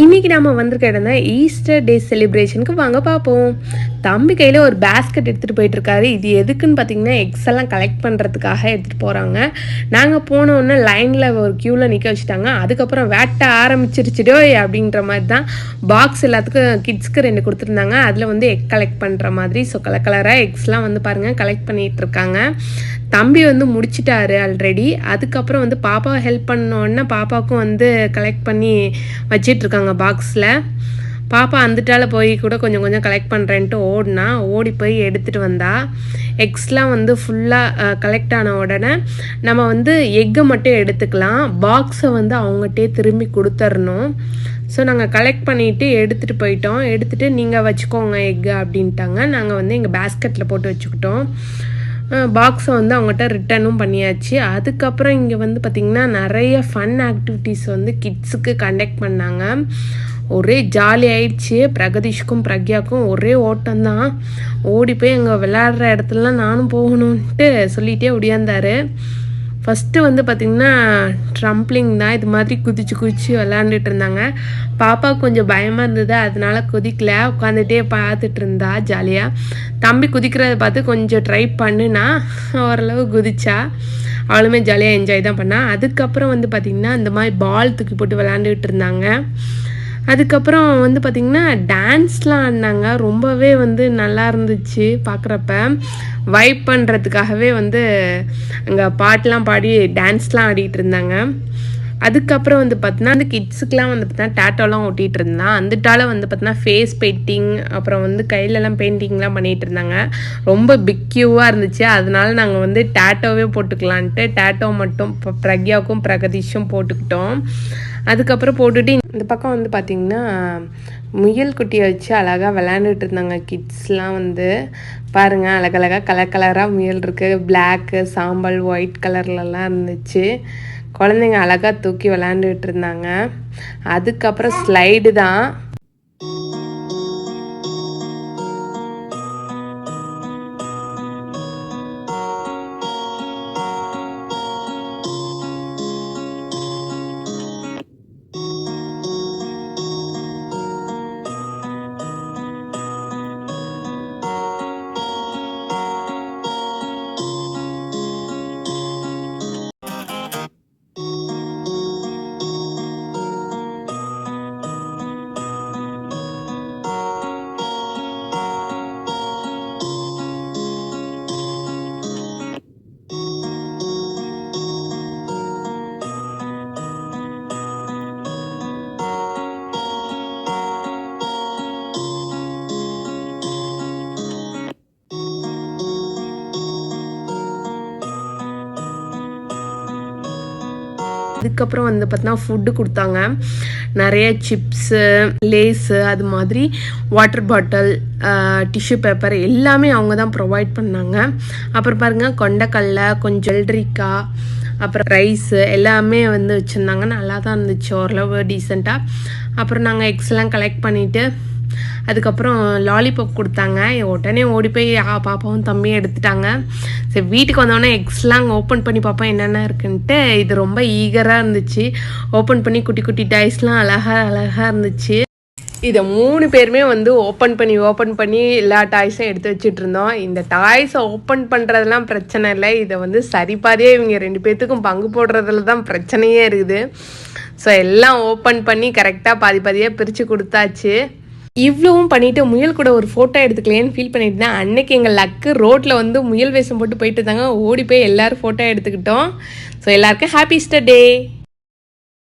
இன்றைக்கி நம்ம வந்திருக்க இடம் தான் ஈஸ்டர் டே செலிப்ரேஷனுக்கு வாங்க பார்ப்போம். தம்பி கையில் ஒரு பேஸ்கெட் எடுத்துகிட்டு போயிட்டுருக்காரு. இது எதுக்குன்னு பார்த்தீங்கன்னா எக்ஸ் எல்லாம் கலெக்ட் பண்ணுறதுக்காக எடுத்துகிட்டு போகிறாங்க. நாங்கள் போனோடனே லைனில் ஒரு க்யூவில் நிற்க வச்சுட்டாங்க. அதுக்கப்புறம் வேட்ட ஆரம்பிச்சிருச்சுடோ அப்படின்ற மாதிரி தான் பாக்ஸ் எல்லாத்துக்கும் கிட்ஸ்க்கு 2 கொடுத்துருந்தாங்க. அதில் வந்து எக் கலெக்ட் பண்ணுற மாதிரி. ஸோ கலராக எக்ஸ்லாம் வந்து பாருங்கள் கலெக்ட் பண்ணிகிட்ருக்காங்க. தம்பி வந்து முடிச்சிட்டாரு ஆல்ரெடி. அதுக்கப்புறம் வந்து பாப்பாவை ஹெல்ப் பண்ணோன்னா பாப்பாவுக்கும் வந்து கலெக்ட் பண்ணி வச்சிட்ருக்காங்க பாக்ஸில். பாப்பா அந்துட்டால போய் கூட கொஞ்சம் கலெக்ட் பண்ணுறேன்ட்டு ஓடி போய் எடுத்துகிட்டு வந்தா. எக்ஸ்லாம் வந்து ஃபுல்லாக கலெக்ட் ஆன உடனே நம்ம வந்து எக்கை மட்டும் எடுத்துக்கலாம். பாக்ஸை வந்து அவங்ககிட்டே திரும்பி கொடுத்துடணும். ஸோ நாங்கள் கலெக்ட் பண்ணிவிட்டு எடுத்துகிட்டு போயிட்டோம். எடுத்துகிட்டு நீங்கள் வச்சுக்கோங்க எக்கு அப்படின்ட்டாங்க. நாங்கள் வந்து எங்கள் பேஸ்கெட்டில் போட்டு வச்சுக்கிட்டோம். பாக்ஸை வந்து அவங்ககிட்ட ரிட்டர்னும் பண்ணியாச்சு. அதுக்கப்புறம் இங்கே வந்து பார்த்திங்கன்னா நிறைய ஃபன் ஆக்டிவிட்டீஸ் வந்து கிட்ஸுக்கு கண்டக்ட் பண்ணாங்க. ஒரே ஜாலி ஆயிடுச்சு. பிரகதீஷ்க்கும் பிரக்யாவுக்கும் ஒரே ஓட்டம்தான். ஓடி போய் அங்கே விளையாடுற இடத்துலலாம் நானும் போகணுன்ட்டு சொல்லிகிட்டே ஒடியாந்தார். ஃபஸ்ட்டு வந்து பார்த்திங்கன்னா ட்ரம்ப்ளிங் தான். இது மாதிரி குதிச்சு விளாண்டுட்டு இருந்தாங்க. பாப்பா கொஞ்சம் பயமாக இருந்தது, அதனால குதிக்கல, உட்காந்துட்டே பார்த்துட்டு இருந்தா ஜாலியாக. தம்பி குதிக்கிறத பார்த்து கொஞ்சம் ட்ரை பண்ணுனா ஓரளவு குதிச்சா. அவளுமே ஜாலியாக என்ஜாய் தான் பண்ணா. அதுக்கப்புறம் வந்து பார்த்திங்கன்னா இந்த மாதிரி பால் தூக்கி போட்டு விளாண்டுக்கிட்டு இருந்தாங்க. அதுக்கப்புறம் வந்து பார்த்திங்கன்னா டான்ஸ்லாம் ஆடினாங்க. ரொம்பவே வந்து நல்லா இருந்துச்சு பார்க்குறப்ப. வைப் பண்ணுறதுக்காகவே வந்து அங்கே பாட்டெலாம் பாடி டான்ஸ்லாம் ஆடிட்டு இருந்தாங்க. அதுக்கப்புறம் வந்து பார்த்தீங்கன்னா அந்த கிட்ஸுக்கெலாம் வந்து பார்த்தீங்கன்னா டேட்டோலாம் ஒட்டிகிட்டு இருந்தான். அந்துட்டால வந்து பார்த்தீங்கன்னா ஃபேஸ் பெயிண்டிங் அப்புறம் வந்து கையிலலாம் பெயிண்டிங்லாம் பண்ணிகிட்டு இருந்தாங்க. ரொம்ப பிக்யூவாக இருந்துச்சு. அதனால நாங்கள் வந்து டேட்டோவே போட்டுக்கலான்ட்டு டேட்டோ மட்டும் பிரக்யாவுக்கும் பிரகதீஷும் போட்டுக்கிட்டோம். அதுக்கப்புறம் போட்டுட்டு இந்த பக்கம் வந்து பார்த்திங்கன்னா முயல் குட்டியை வச்சு அழகாக விளையாண்டுட்டு இருந்தாங்க கிட்ஸ்லாம். வந்து பாருங்கள் அழகழகாக கலராக முயல் இருக்குது. பிளாக்கு, சாம்பல், ஒயிட் கலர்லலாம் இருந்துச்சு. குழந்தைங்க அழகாக தூக்கி விளையாண்டுட்டு இருந்தாங்க. அதுக்கப்புறம் ஸ்லைடு தான். அதுக்கப்புறம் வந்து பார்த்தீங்கன்னா ஃபுட்டு கொடுத்தாங்க. நிறைய சிப்ஸு, லேஸு, அது மாதிரி வாட்டர் பாட்டில், டிஷ்யூ பேப்பர் எல்லாமே அவங்க தான் ப்ரொவைட் பண்ணாங்க. அப்புறம் பாருங்கள் கொண்டைக்கடலை, கொஞ்சம் வெள்ளரிக்காய், அப்புறம் ரைஸு எல்லாமே வந்து வச்சுருந்தாங்க. நல்லா தான் இருந்துச்சு, ஓரளவு டீசெண்டாக. அப்புறம் நாங்கள் எக்ஸ்லாம் கலெக்ட் பண்ணிவிட்டு அதுக்கப்புறம் லாலிபாப் கொடுத்தாங்க. உடனே ஓடி போய் பாப்பாவும் தம்பியும் எடுத்துட்டாங்க. சரி வீட்டுக்கு வந்தோடனே எக்ஸ்லாம் ஓப்பன் பண்ணி பார்ப்போம் என்னென்ன இருக்குன்ட்டு. இது ரொம்ப ஈகராக இருந்துச்சு. ஓப்பன் பண்ணி குட்டி டாய்ஸ்லாம் அழகாக இருந்துச்சு. இதை 3 பேருமே வந்து ஓப்பன் பண்ணி எல்லா டாய்ஸும் எடுத்து வச்சுட்டு இருந்தோம். இந்த டாய்ஸை ஓப்பன் பண்ணுறதுலாம் பிரச்சனை இல்லை. இதை வந்து சரிபாதியாக இவங்க 2 பேர்த்துக்கும் பங்கு போடுறதுல தான் பிரச்சனையே இருக்குது. ஸோ எல்லாம் ஓப்பன் பண்ணி கரெக்டாக பாதியாக பிரித்து கொடுத்தாச்சு. இவ்வளவும் பண்ணிவிட்டு முயல் கூட ஒரு ஃபோட்டோ எடுத்துக்கலேன்னு ஃபீல் பண்ணிட்டு இருந்தேன். அன்னைக்கு எங்கள் லக்கு ரோட்டில் வந்து முயல் வேஷம் போட்டு போயிட்டு இருந்தாங்க. ஓடி போய் எல்லோரும் ஃபோட்டோ எடுத்துக்கிட்டோம். ஸோ எல்லாருக்கும் ஹாப்பி ஈஸ்டர் டே.